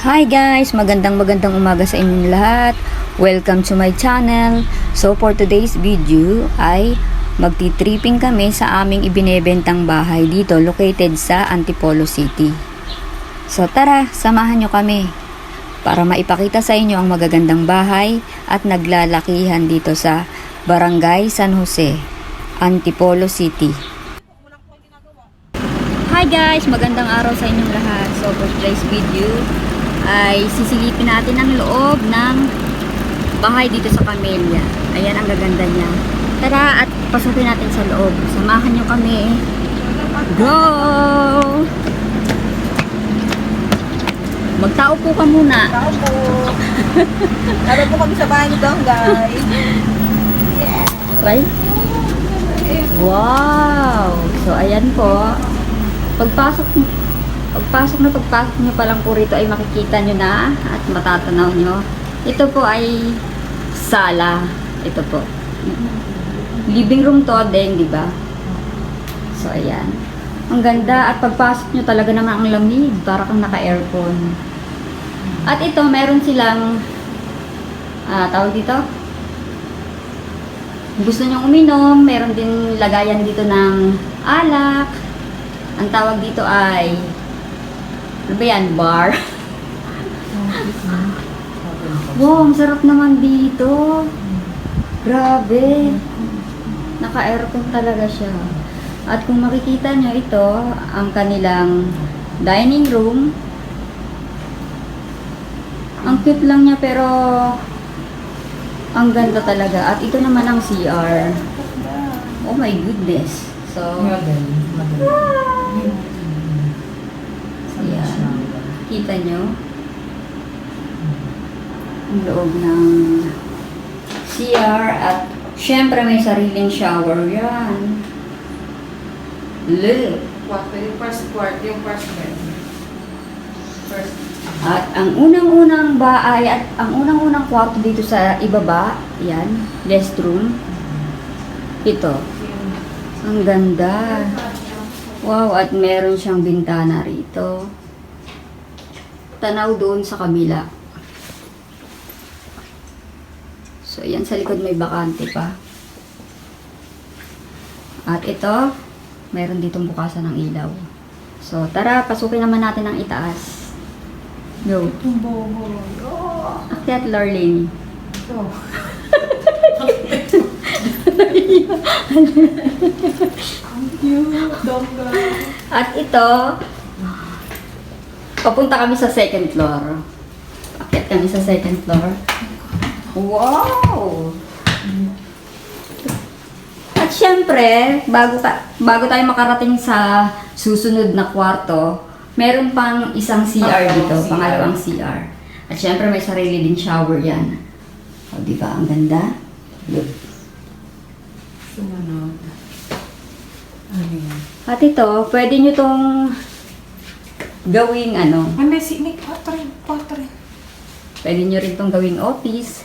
Hi guys! Magandang umaga sa inyong lahat. Welcome to my channel. So for today's video ay magti-tripping kami sa aming ibinebentang bahay dito located sa Antipolo City. So tara, samahan nyo kami para maipakita sa inyo ang magagandang bahay at naglalakihan dito sa Barangay San Jose, Antipolo City. Hi guys! Magandang araw sa inyong lahat. So for today's video ay sisilipin natin ang loob ng bahay dito sa Camellia. Ayan ang gaganda niya. Tara at pasukin natin sa loob. Samahan nyo kami. Go! Magtao po ka muna. Tao po. Tara po kami sa bahay ni Dong, guys. Yeah. Right? Wow! So ayan po. Pagpasok nyo pa lang po rito ay makikita nyo na at matatanaw nyo. Ito po ay sala. Ito po. Living room to din, di ba? So, ayan. Ang ganda at pagpasok nyo talaga naman ang lamig. Para kang naka-aircon. At ito, meron silang tawag dito? Gusto nyo uminom, meron din lagayan dito ng alak. Ang tawag dito ay ano ba yan? Bar? Wow, ang sarap naman dito. Grabe. Naka-aircon talaga siya. At kung makikita nyo ito, ang kanilang dining room. Ang cute lang niya pero ang ganda talaga. At ito naman ang CR. Oh my goodness. So, ayan. Kita nyo? Ang loob ng CR at syempre may sariling shower yan. Look! Yung first bed. At ang unang-unang bahay at ang unang-unang kwarto dito sa ibaba, yan, guest room. Ito. Ang ganda. Wow, at meron siyang bintana rito. Tanaw doon sa kabila. So, yan sa likod may bakante pa. At ito, meron ditong bukasan ng ilaw. So, tara, pasukin naman natin ang itaas. Go. Akyat, Lorling. Go. At ito, papunta kami sa second floor. Akyat kami sa second floor. Wow! At syempre, bago tayo makarating sa susunod na kwarto, meron pang isang CR dito, pangalawang CR. At syempre, may sarili din shower yan. O, di ba? Ang ganda. Look. Sumunod. Ano yan? At ito, pwede nyo tong gawing ano, May pottery. pwede nyo rin tong gawing office.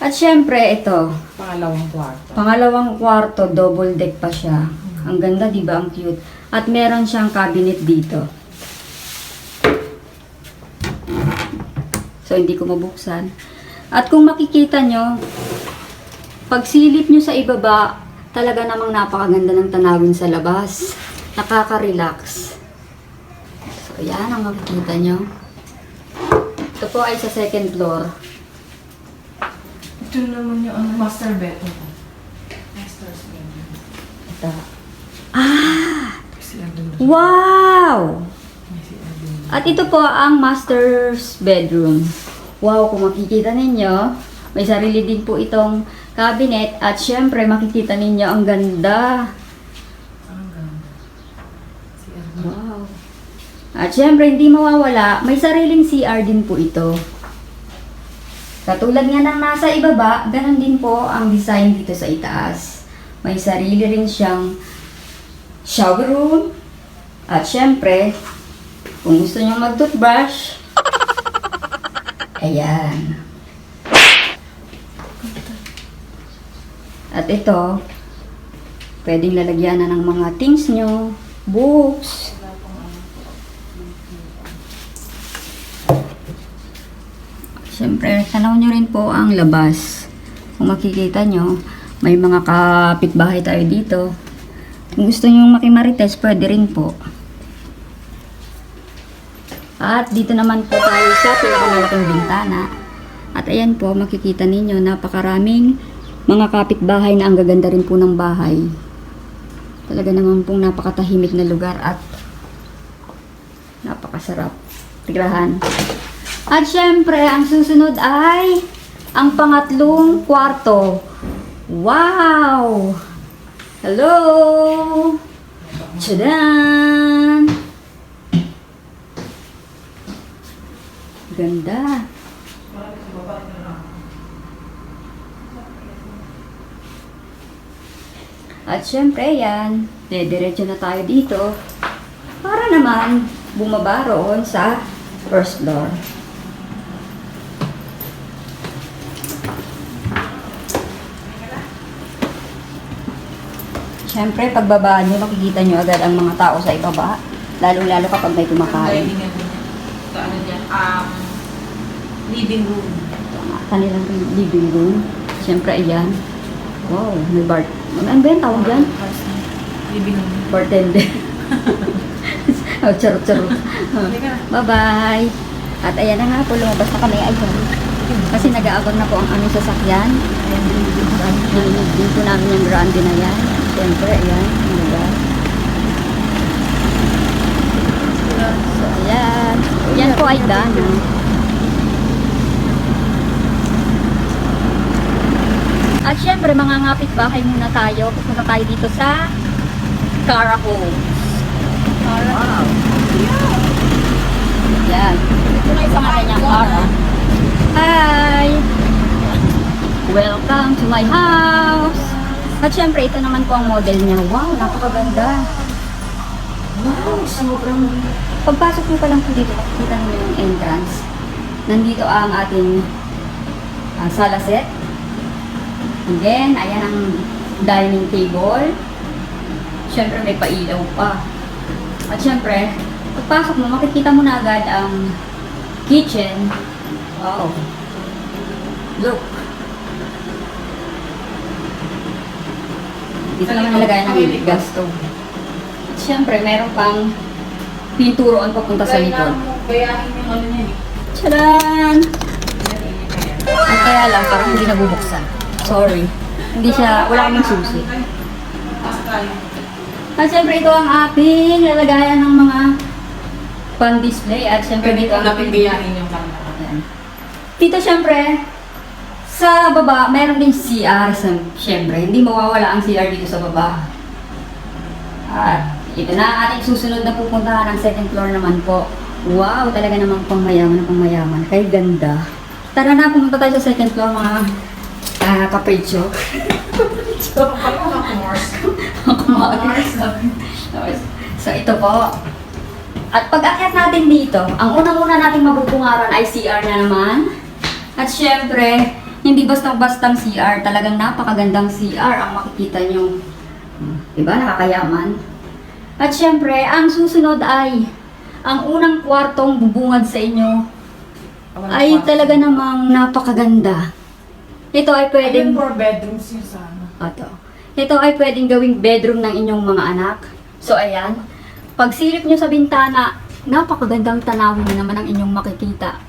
At syempre, ito, pangalawang kwarto, double deck pa siya. Ang ganda, di ba? Ang cute. At meron siyang cabinet dito. So, hindi ko mabuksan. At kung makikita nyo, pagsilip nyo sa ibaba, talaga namang napakaganda ng tanawin sa labas. Nakaka-relax. So, yan ang makikita nyo. Ito po ay sa second floor. Ito naman yung master bedroom. Master's bedroom. Ito. Wow! At ito po ang master's bedroom. Wow, kung makikita ninyo, may sarili din po itong cabinet at syempre makikita ninyo ang ganda. Wow. At syempre hindi mawawala, may sariling CR din po ito. Katulad nga ng nasa ibaba, ganun din po ang design dito sa itaas. May sarili rin siyang shower room. At syempre, kung gusto nyo mag-toothbrush, ayan. At ito, pwedeng lalagyan na ng mga things nyo, books. Siyempre, tanaw nyo rin po ang labas. Kung makikita nyo, may mga kapitbahay tayo dito. Kung gusto nyo makimarites, pwede rin po. At dito naman po tayo sa pinakamalaking bintana. At ayan po, makikita ninyo, napakaraming mga kapitbahay na ang gaganda rin po ng bahay. Talaga naman pong napakatahimik na lugar at napakasarap tigrahan. At syempre, ang susunod ay ang pangatlong kwarto. Wow! Hello! Tchadan! Ganda. At syempre yan, diretso na tayo dito para naman bumaba roon sa first floor. Syempre, pagbaba nyo, makikita nyo agad ang mga tao sa ibaba. Lalo-lalo kapag may kumakain. Ano dyan? Living room. Ito nga, kanilang living room. Syempre, ayan. Wow, may bar. Ano ba yung tawag dyan? Living room. Bartender. Oh, charot-charot. Bye-bye. At ayan na nga po, lumabas na kami. Ayan. Kasi nag-aabang na po ang aming sasakyan. Nililibin po namin yung grande na yan. Siyempre, ayan. Ang lugar. So, ayan. Yan po ay dana. At syempre, mga ngapit bahay muna tayo. Pupunta tayo dito sa Cara Homes. Wow. Yan. Ito na yung pangalan niya, Cara. Hi! Welcome to my house! At syempre, ito naman po ang model niya. Wow, napakaganda. Wow, sobrang... Pagpasok mo pa lang po dito, makikita mo yung entrance. Nandito ang ating sala set. And then, ayan ang dining table. Syempre, may pailaw pa. At syempre, pagpasok mo, makikita mo na agad ang kitchen. Wow. Look. Dito naman nalagay ng gas stove. At syempre, meron pang pinturoan papunta sa likod. Gayahin yung ano niya. Tchadan! At kaya lang, parang hindi nabubuksan. Sorry. Hindi siya, wala kaming susi. At syempre, ito ang ating lalagayan ng mga pan-display. At syempre, dito ang gayahin yung camera. dito syempre, sa baba, meron din CR. Syempre, hindi mawawala ang CR dito sa baba. At ito na ang ating susunod na pupuntahan. Ang second floor naman po. Wow, talaga namang pangmayaman na pangmayaman. Kaya ganda. Tara na, pumunta tayo sa second floor mga kaprecho. So ito po. At pag-akyat natin dito, ang unang-una nating mabupungaran ay CR na naman. At syempre, hindi basta-bastang CR, talagang napakagandang CR ang makikita nyo. Diba? Nakakayaman. At syempre, ang susunod ay ang unang kwartong bubungad sa inyo ay talaga namang napakaganda. Ito ay pwedeng... 4 bedrooms yun sana. Ito ay pwedeng gawing bedroom ng inyong mga anak. So, ayan. Pag silip nyo sa bintana, napakagandang tanawin naman ang inyong makikita.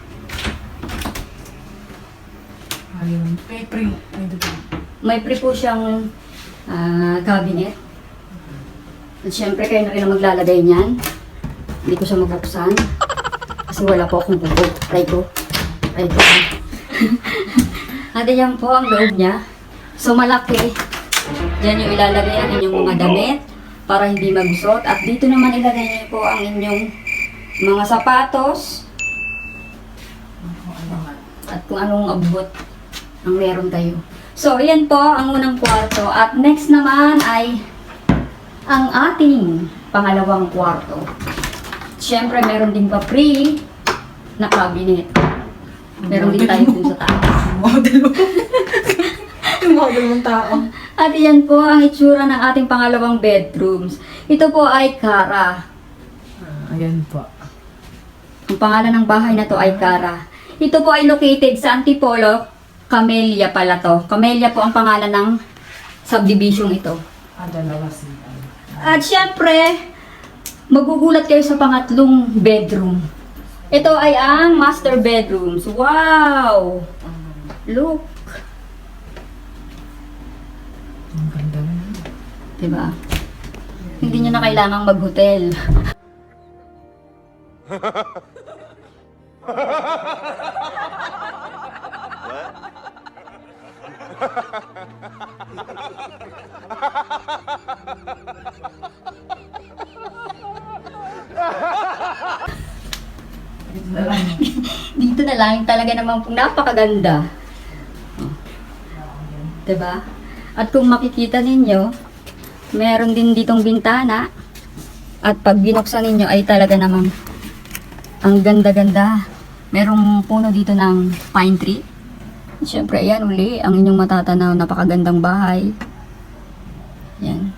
Ayun. Pre. May pre po siyang cabinet. At syempre, kayo na rin ang maglalagay niyan. Hindi ko siya mabuksan. Kasi wala po akong bubog. Try ko. At yan po ang loob niya. So, malaki. Diyan yung ilalagay ang inyong mga damit para hindi magusot. At dito naman ilagay niyo po ang inyong mga sapatos. At kung anong abot ang meron kayo. So, ayan po ang unang kwarto. At next naman ay ang ating pangalawang kwarto. Siyempre, meron din pa free na cabinet. Meron din tayo dun sa taas. Model mo. Yung model mong tao. At yan po ang itsura ng ating pangalawang bedrooms. Ito po ay Cara. Ayan po. Ang pangalan ng bahay na to ay Cara. Ito po ay located sa Antipolo, Camellia pala to. Camellia po ang pangalan ng subdivision ito. Dalawa sila. At syempre, magugulat kayo sa pangatlong bedroom. Ito ay ang master bedrooms. Wow! Look. Ang ganda na. Diba? Hindi nyo na kailangang mag-hotel. Dito na lang, talaga namang napakaganda. Diba? At kung makikita ninyo, meron din ditong bintana. At pag binuksan ninyo ay talaga namang ang ganda-ganda. Merong puno dito ng pine tree. Siyempre, ayan uli, ang inyong matatanaw, napakagandang bahay. Yan.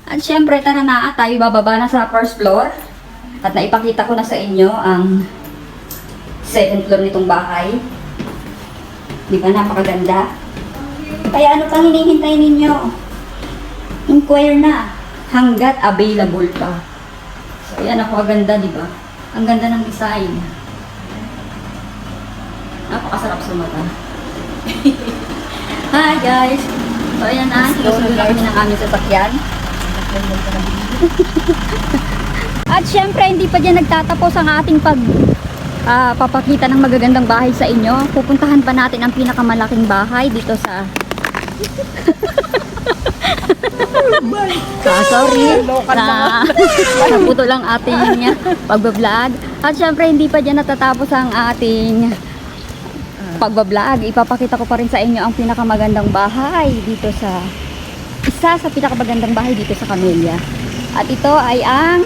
At siyempre, tara na, tayo bababa na sa first floor. At naipakita ko na sa inyo ang second floor nitong bahay. Di ba, napakaganda? Kaya ano pang hinihintay ninyo? Inquire na hanggat available pa. So, ayan, napakaganda, di ba? Ang ganda ng design. Napakasarap sa mata. Hi guys! So ayan na, sinusunod na kami ng aming sasakyan. At syempre, hindi pa dyan nagtatapos ang ating papakita ng magagandang bahay sa inyo. Pupuntahan pa natin ang pinakamalaking bahay dito sa... sorry, naputo lang ating pagbablog. At syempre, hindi pa dyan natatapos ang ating pagbablog. Ipapakita ko pa rin sa inyo ang pinakamagandang bahay dito sa isa sa pinakamagandang bahay dito sa Camellia. At ito ay ang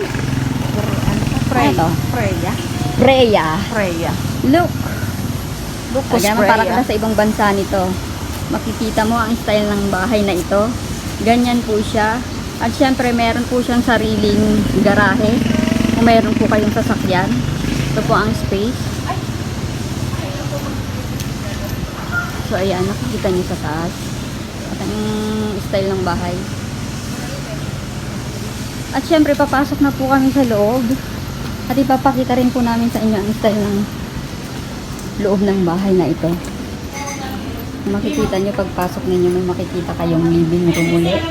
Freya. Look. Kaya naman parang sa ibang bansa nito. Makikita mo ang style ng bahay na ito. Ganyan po siya. At syempre meron po siyang sariling garahe. Kung meron po kayong sasakyan. Ito po ang space. So ayan, nakikita niyo sa taas. At ang style ng bahay. At syempre papasok na po kami sa loob. At ipapakita rin po namin sa inyo ang style ng loob ng bahay na ito. Makikita nyo pagpasok ninyo, may makikita kayong living room ulit.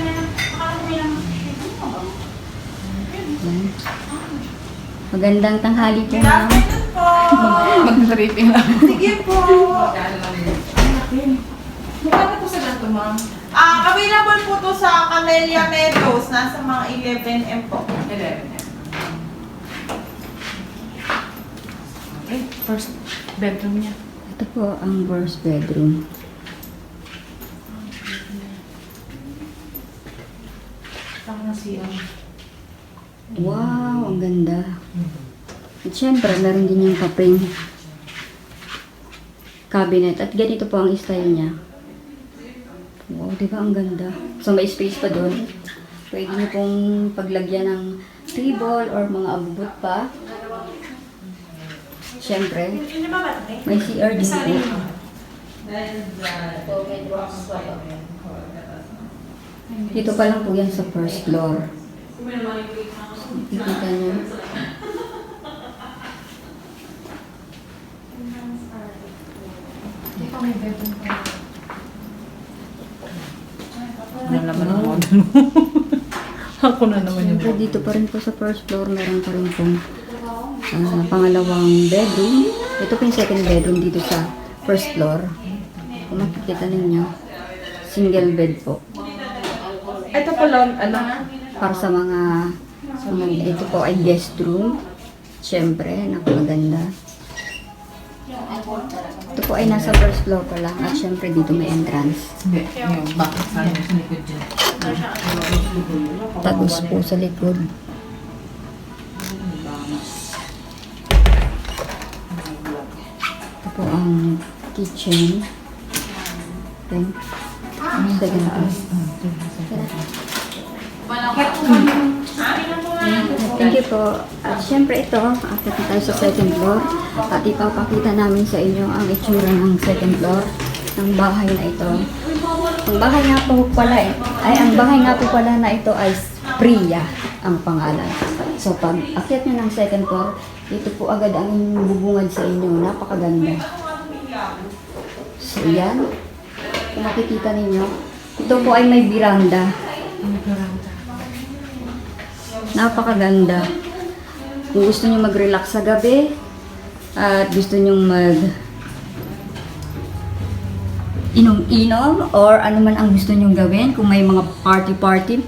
Yan. Magandang tanghali po, ma'am. Mag-rating lang. Sige po. Magkano po sa ganito, ma'am? Available po to sa Camellia Meadows. Nasa mga 11M po. 11. Okay, first bedroom niya. Ito po ang first bedroom. Saka na siya. Wow, ang ganda. At syempre, meron din yung kapring cabinet. At ganito po ang style niya. Wow, diba ang ganda? So, may space pa doon. Pwede niyo pong paglagyan ng table or mga abubot pa. Syempre, may CR din po. Dito pa lang po yan sa first floor. Nakikita niyo. May bedroom pa. Ano naman ang model mo? Ako na naman yung Siyempre, dito pa rin po sa first floor, meron pa rin pong pangalawang bedroom. Ito po yung second bedroom dito sa first floor. Kung makikita ninyo, single bed po. Ito po lang, ano? Para sa mga, ito po ay guest room. Siyempre, napakaganda. Ito po ay nasa first floor pa lang. At siyempre, dito may entrance. Hindi, yung bakit sa likod dyan. Tagos po sa likod. Ito po ang kitchen. Okay. Sa ganito. Thank you po. At syempre ito, akit na tayo sa second floor. At ipapakita namin sa inyo ang itsura ng second floor ng bahay na ito. Ang bahay nga po pala ang bahay nga po pala na ito ay Priya ang pangalan. So pag akit nyo ng second floor, ito po agad ang bubungad sa inyo. Napakaganda. So yan. Kung makikita ninyo, ito po ay may biranda. Napakaganda. Kung gusto nyo mag-relax sa gabi at gusto nyo inom-inom or ano man ang gusto nyo gawin, kung may mga party-party,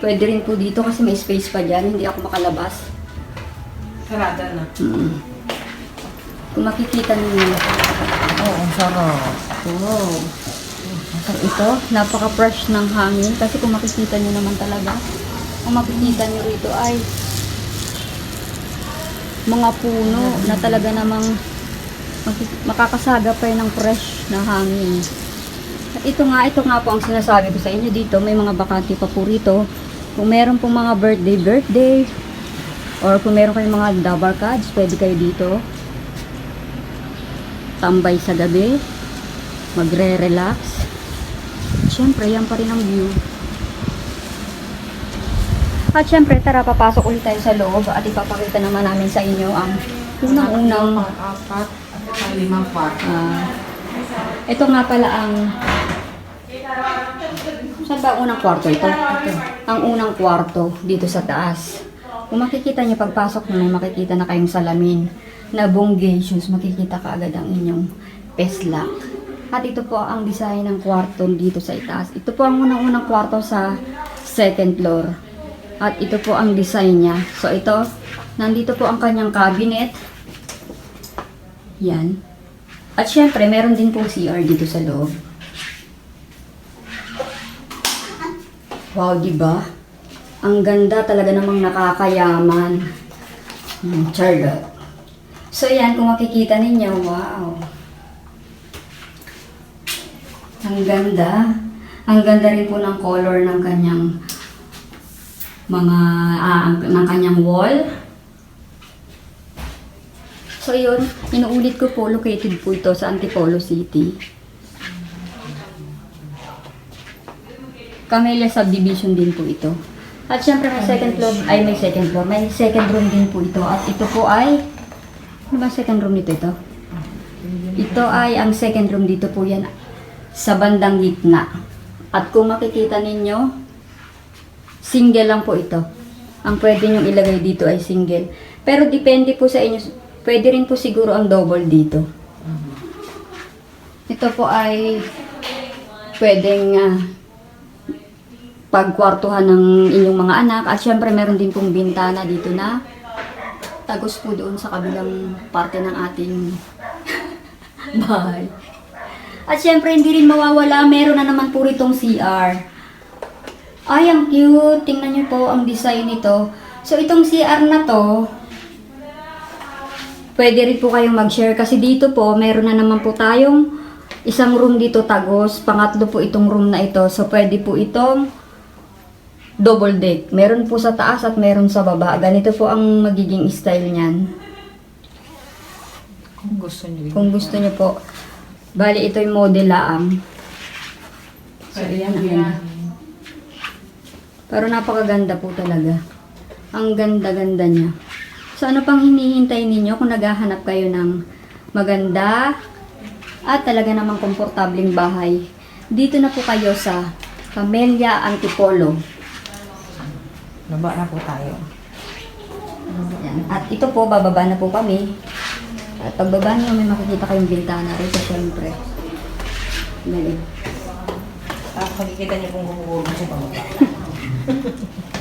pwede rin po dito kasi may space pa dyan. Hindi ako makalabas. Sarada na. Kung makikita ninyo. Oo, sarap. Wow. So ito, napaka-fresh ng hangin kasi kung makikita nyo naman talaga, kung makikita nyo rito ay mga puno na talaga namang makakasagapay ng fresh na hangin. At ito nga po ang sinasabi ko sa inyo dito, may mga bakante pa po rito. Kung meron pong mga birthday, or kung meron kayong mga double cards, pwede kayo dito tambay sa gabi, magre-relax. Siyempre, yan pa rin ang view. At syempre, tara, papasok ulit tayo sa loob at ipapakita naman namin sa inyo ang unang-unang Pang-apat at pang-limang kwarto. ito nga pala ang saan ba unang kwarto ito? Ang unang kwarto dito sa taas. Kung makikita nyo, pagpasok nyo, may makikita na kayong salamin na bonggacious, makikita ka agad ang inyong peslak. At ito po ang design ng kwarto dito sa itaas. Ito po ang unang-unang kwarto sa second floor. At ito po ang design niya. So ito, nandito po ang kanyang cabinet. Yan. At syempre, meron din pong CR dito sa loob. Wow, diba? Ang ganda talaga namang nakakayaman. Charlotte. So yan, kung makikita ninyo, wow. Ang ganda. Ang ganda rin po ng color ng kanyang ng kanyang wall. So yun, inuulit ko po, located po ito sa Antipolo City. Camellia Subdivision din po ito. At syempre may second floor, may second room din po ito. At ito po ay, ano ba second room nito ito? Ito ay ang second room dito po yan sa bandang gitna. At kung makikita ninyo, single lang po ito. Ang pwede nyong ilagay dito ay single. Pero depende po sa inyo, pwede rin po siguro ang double dito. Ito po ay pwedeng pagkwartuhan ng inyong mga anak. At syempre meron din pong bintana dito na tagos po doon sa kabilang parte ng ating bahay. At syempre hindi rin mawawala, meron na naman po ritong CR. Ay, ang cute! Tingnan niyo po ang design nito. So itong CR na to, pwede rin po kayong mag-share kasi dito po, meron na naman po tayong isang room dito tagos. Pangatlo po itong room na ito. So pwede po itong double deck. Meron po sa taas at meron sa baba. Ganito po ang magiging style niyan. Kung gusto nyo. Kung gusto niyo po. Bali, ito yung model laang. So, ayan ang ganda. Pero napakaganda po talaga. Ang ganda-ganda niya. So, ano pang hinihintay ninyo kung naghahanap kayo ng maganda at talaga namang komportableng bahay? Dito na po kayo sa Camellia Antipolo. Baba na po tayo. Yan. At ito po, bababa na po kami. At pagbaba niyo, may makikita kayong bintana rito, syempre. Galing. Tapos makikita niyo kung gumugulong siya pababa.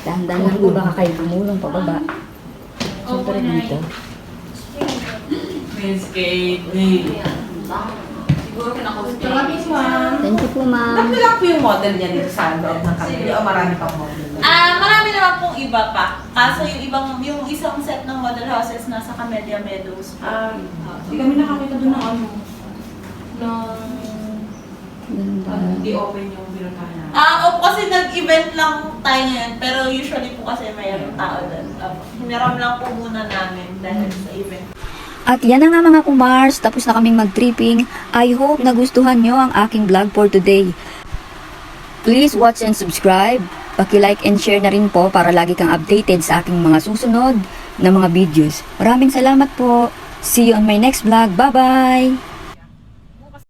Dahan-dahan lang po baka kayo tumulong pababa. Syempre dito. Miss Katie. Siguro pinakausap. Thank you po, ma'am. Ano lang po yung model niya dito sa loob ng Camellia o marami pang model? Marami naman pong iba pa. Kaso yung isang set ng model houses nasa Camellia Meadows. Hindi kami nakakita doon ng ano. Nung Ganun ba? Hindi open yung pinuntahan namin. Opo, kasi nag-event lang tayo ngayon, pero usually po kasi mayroong tao doon. Hiniram lang po muna namin dahil sa event. At yan na nga mga kumars, tapos na kaming mag-tripping. I hope nagustuhan nyo ang aking vlog for today. Please watch and subscribe. Paki-like and share na rin po para lagi kang updated sa aking mga susunod na mga videos. Maraming salamat po. See you on my next vlog. Bye-bye!